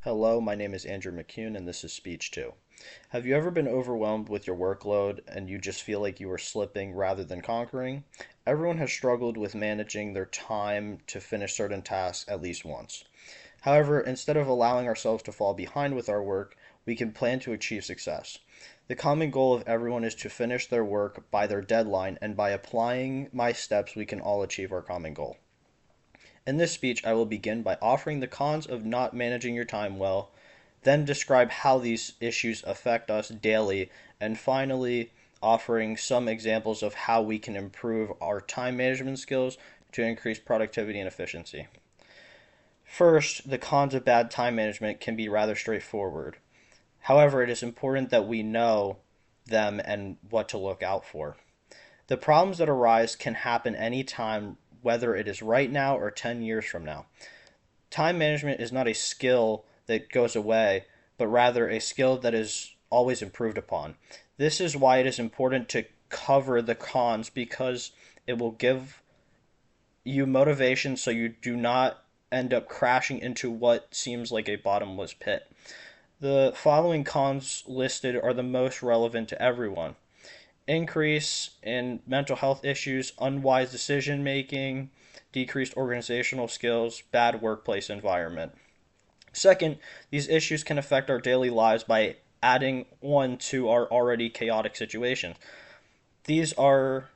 Hello, my name is Andrew McCune, and this is Speech 2. Have you ever been overwhelmed with your workload and you just feel like you are slipping rather than conquering? Everyone has struggled with managing their time to finish certain tasks at least once. However, instead of allowing ourselves to fall behind with our work, we can plan to achieve success. The common goal of everyone is to finish their work by their deadline, and by applying my steps, we can all achieve our common goal. In this speech, I will begin by offering the cons of not managing your time well, then describe how these issues affect us daily, and finally, offering some examples of how we can improve our time management skills to increase productivity and efficiency. First, the cons of bad time management can be rather straightforward. However, it is important that we know them and what to look out for. The problems that arise can happen anytime, whether it is right now or 10 years from now. Time management is not a skill that goes away, but rather a skill that is always improved upon. This is why it is important to cover the cons, because it will give you motivation so you do not end up crashing into what seems like a bottomless pit. The following cons listed are the most relevant to everyone: increase in mental health issues, unwise decision making, decreased organizational skills, bad workplace environment. Second, these issues can affect our daily lives by adding on to our already chaotic situations. These are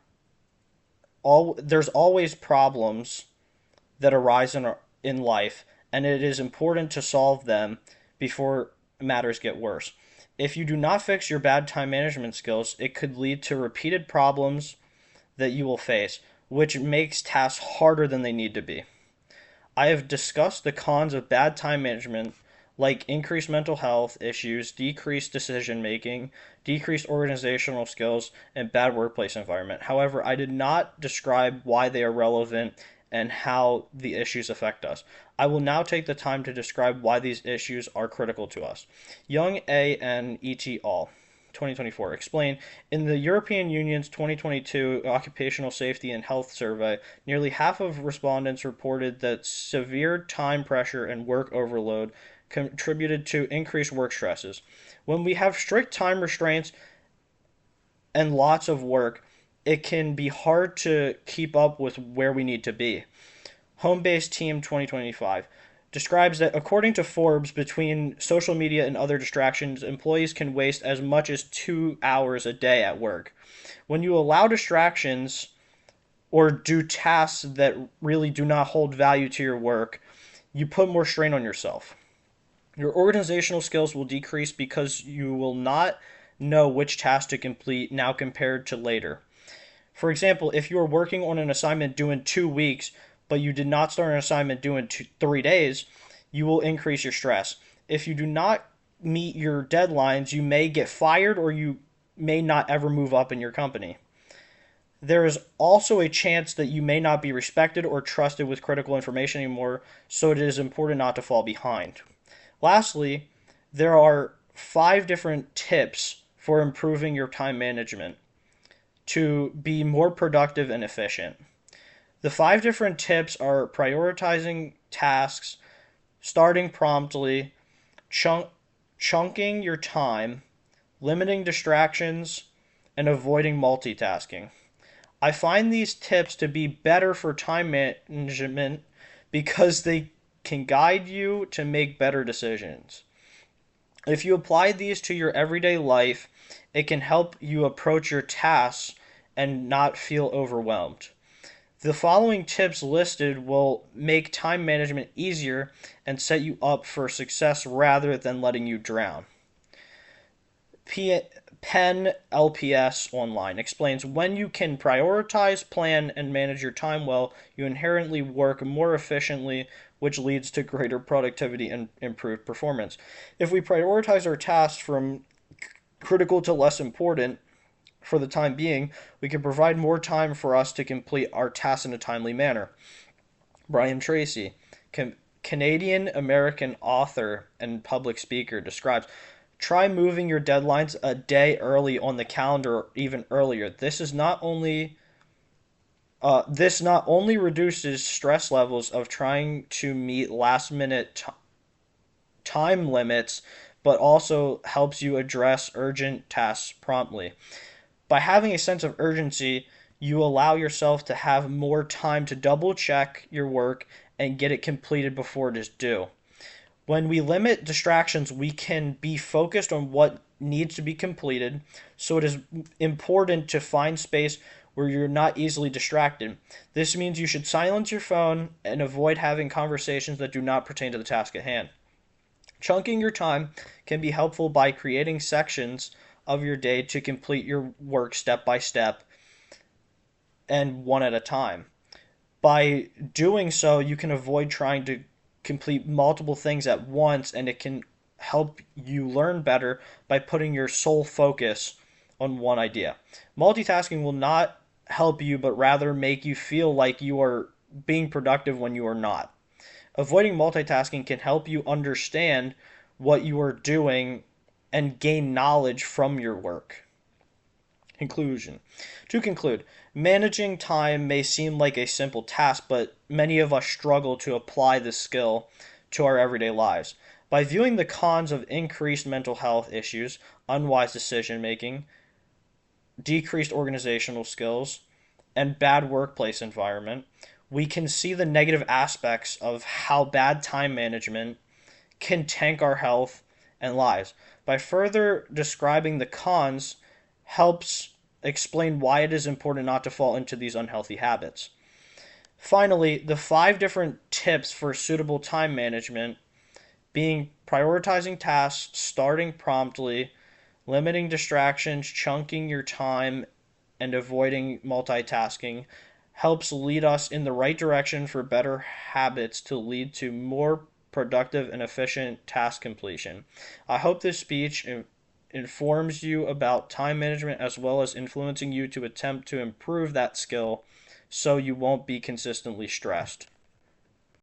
there's always problems that arise in life, and it is important to solve them before matters get worse. If you do not fix your bad time management skills, it could lead to repeated problems that you will face, which makes tasks harder than they need to be. I have discussed the cons of bad time management, like increased mental health issues, decreased decision making, decreased organizational skills, and bad workplace environment. However, I did not describe why they are relevant and how the issues affect us. I will now take the time to describe why these issues are critical to us. Young A and et al. 2024 explain, in the European Union's 2022 Occupational Safety and Health Survey, nearly half of respondents reported that severe time pressure and work overload contributed to increased work stresses. When we have strict time restraints and lots of work, it can be hard to keep up with where we need to be. Home Based Team 2025 describes that, according to Forbes, between social media and other distractions, employees can waste as much as 2 hours a day at work. When you allow distractions or do tasks that really do not hold value to your work, you put more strain on yourself. Your organizational skills will decrease because you will not know which task to complete now compared to later. For example, if you are working on an assignment due in 2 weeks, but you did not start an assignment due in 3 days, you will increase your stress. If you do not meet your deadlines, you may get fired, or you may not ever move up in your company. There is also a chance that you may not be respected or trusted with critical information anymore, so it is important not to fall behind. Lastly, there are 5 different tips for improving your time management to be more productive and efficient. The 5 different tips are prioritizing tasks, starting promptly, chunking your time, limiting distractions, and avoiding multitasking. I find these tips to be better for time management because they can guide you to make better decisions. If you apply these to your everyday life, it can help you approach your tasks and not feel overwhelmed. The following tips listed will make time management easier and set you up for success rather than letting you drown. Penn LPS Online explains, when you can prioritize, plan, and manage your time well, you inherently work more efficiently, which leads to greater productivity and improved performance. If we prioritize our tasks from critical to less important for the time being, we can provide more time for us to complete our tasks in a timely manner. Brian Tracy, Canadian American author and public speaker, describes, try moving your deadlines a day early on the calendar, or even earlier. This not only reduces stress levels of trying to meet last minute time limits, but also helps you address urgent tasks promptly. By having a sense of urgency, you allow yourself to have more time to double check your work and get it completed before it is due. When we limit distractions, we can be focused on what needs to be completed, so it is important to find space where you're not easily distracted. This means you should silence your phone and avoid having conversations that do not pertain to the task at hand. Chunking your time can be helpful by creating sections of your day to complete your work step by step and one at a time. By doing so, you can avoid trying to complete multiple things at once, and it can help you learn better by putting your sole focus on one idea. Multitasking will not help you, but rather make you feel like you are being productive when you are not. Avoiding multitasking can help you understand what you are doing and gain knowledge from your work. Conclusion. To conclude, managing time may seem like a simple task, but many of us struggle to apply this skill to our everyday lives. By viewing the cons of increased mental health issues, unwise decision making, decreased organizational skills, and bad workplace environment, we can see the negative aspects of how bad time management can tank our health and lives. By further describing the cons, helps explain why it is important not to fall into these unhealthy habits. Finally, the 5 different tips for suitable time management being prioritizing tasks, starting promptly, limiting distractions, chunking your time, and avoiding multitasking helps lead us in the right direction for better habits to lead to more productive and efficient task completion. I hope this speech informs you about time management as well as influencing you to attempt to improve that skill so you won't be consistently stressed.